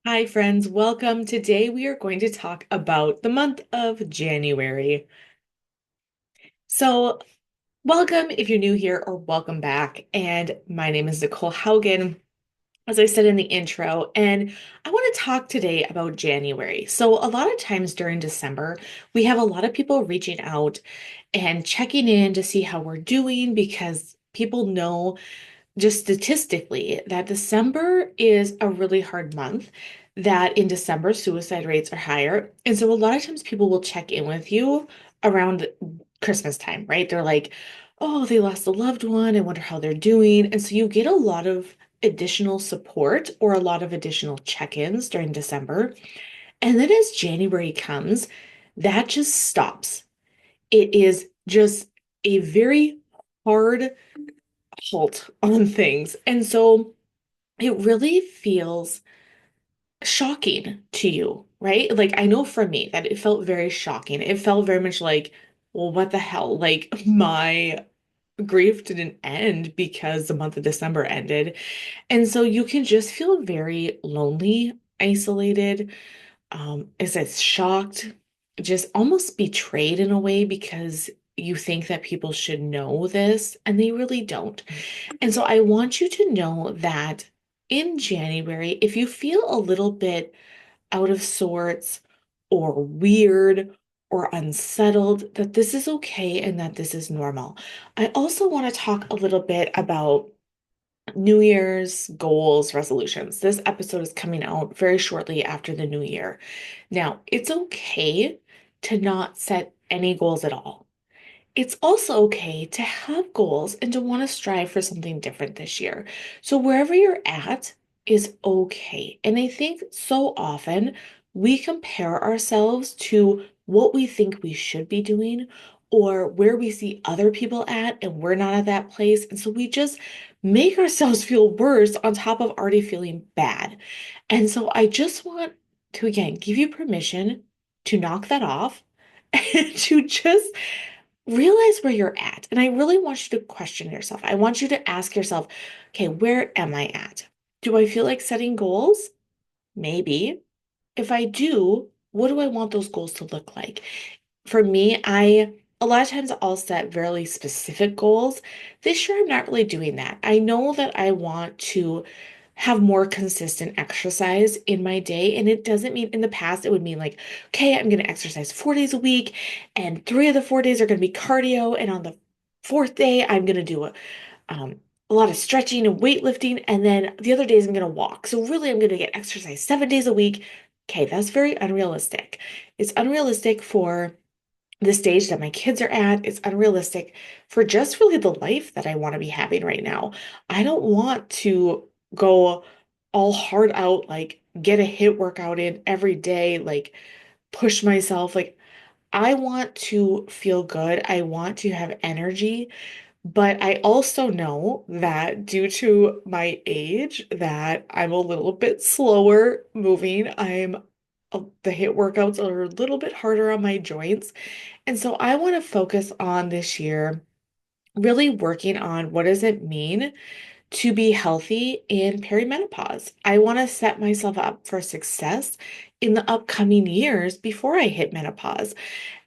Hi, friends. Welcome. Today we are going to talk about the month of January. So, welcome if you're new here or welcome back. And my name is Nicole Haugen, as I said in the intro, and I want to talk today about January. So, a lot of times during December, we have a lot of people reaching out and checking in to see how we're doing because people know just statistically that December is a really hard month, that in December suicide rates are higher. And so a lot of times people will check in with you around Christmas time, right? They're like, oh, they lost a loved one. I wonder how they're doing. And so you get a lot of additional support or a lot of additional check-ins during December. And then as January comes, that just stops. It is just a very hard halt on things. And so it really feels shocking to you, right? Like, I know for me that it felt very shocking. It felt very much like, well, what the hell? Like, my grief didn't end because the month of December ended. And so you can just feel very lonely, isolated, is it shocked, just almost betrayed in a way because you think that people should know this and they really don't. And so I want you to know that in January, if you feel a little bit out of sorts or weird or unsettled, that this is okay and that this is normal. I also want to talk a little bit about New Year's goals, resolutions. This episode is coming out very shortly after the new year. Now, it's okay to not set any goals at all. It's also okay to have goals and to want to strive for something different this year. So, wherever you're at is okay. And I think so often we compare ourselves to what we think we should be doing or where we see other people at, and we're not at that place. And so we just make ourselves feel worse on top of already feeling bad. And so I just want to, again, give you permission to knock that off and to just realize where you're at. And I really want you to question yourself. I want you to ask yourself, okay, where am I at? Do I feel like setting goals? Maybe. If I do, what do I want those goals to look like? For me, a lot of times I'll set very specific goals. This year, I'm not really doing that. I know that I want to have more consistent exercise in my day. And it doesn't mean in the past, it would mean like, okay, I'm going to exercise 4 days a week, and 3 of the 4 days are going to be cardio. And on the fourth day, I'm going to do um, a lot of stretching and weightlifting. And then the other days, I'm going to walk. So really, I'm going to get exercise 7 days a week. Okay, that's very unrealistic. It's unrealistic for the stage that my kids are at. It's unrealistic for just really the life that I want to be having right now. I don't want to go all hard out, like get a hit workout in every day, like push myself. Like I want to feel good. I want to have energy, but I also know that due to my age that I'm a little bit slower moving. The hit workouts are a little bit harder on my joints. And so I want to focus on this year really working on what does it mean to be healthy in perimenopause. I want to set myself up for success in the upcoming years before I hit menopause.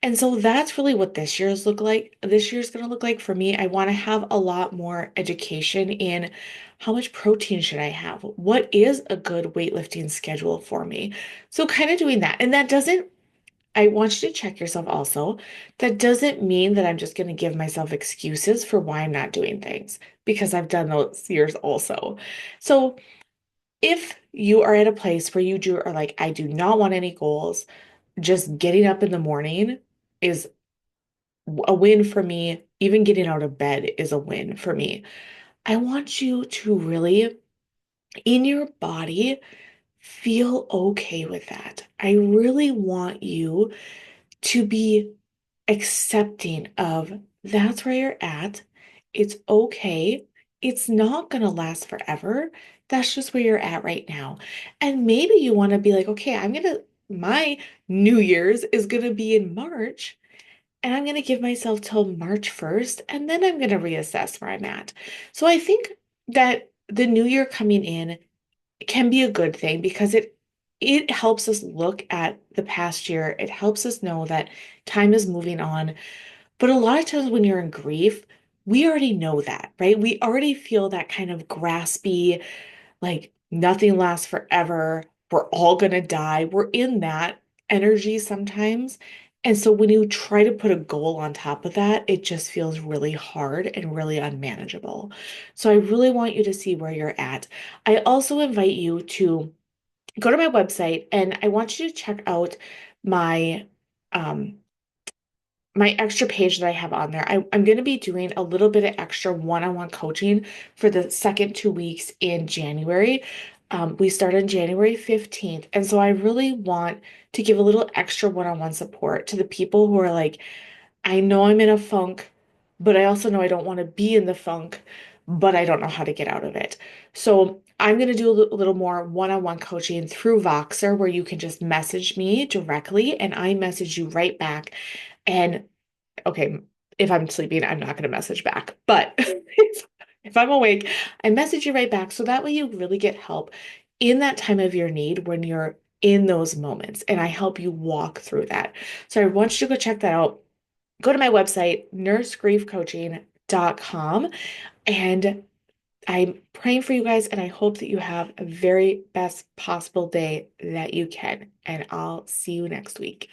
And so that's really what this year's look like. This year's going to look like for me. I want to have a lot more education in how much protein should I have? What is a good weightlifting schedule for me? So kind of doing that. And that doesn't I want you to check yourself also. That doesn't mean that I'm just going to give myself excuses for why I'm not doing things because I've done those years also. So if you are at a place where are like, I do not want any goals, just getting up in the morning is a win for me. Even getting out of bed is a win for me. I want you to really, in your body, feel okay with that. I really want you to be accepting of that's where you're at. It's okay. It's not going to last forever. That's just where you're at right now. And maybe you want to be like, okay, my New Year's is going to be in March, and I'm going to give myself till March 1st, and then I'm going to reassess where I'm at. So I think that the new year coming in can be a good thing because it helps us look at the past year. It helps us know that time is moving on. But a lot of times when you're in grief, we already know that, right? We already feel that kind of graspy, like nothing lasts forever. We're all gonna die. We're in that energy sometimes. And so when you try to put a goal on top of that, it just feels really hard and really unmanageable. So I really want you to see where you're at. I also invite you to go to my website and I want you to check out my um my extra page that I have on there. I'm going to be doing a little bit of extra one-on-one coaching for the second 2 weeks in January. We start on January 15th. And so I really want to give a little extra one-on-one support to the people who are like, I know I'm in a funk, but I also know I don't want to be in the funk, but I don't know how to get out of it. So I'm going to do a little more one-on-one coaching through Voxer where you can just message me directly and I message you right back. And okay, if I'm sleeping, I'm not going to message back. But if I'm awake, I message you right back. So that way you really get help in that time of your need when you're in those moments. And I help you walk through that. So I want you to go check that out. Go to my website, nursegriefcoaching.com. And I'm praying for you guys. And I hope that you have a very best possible day that you can. And I'll see you next week.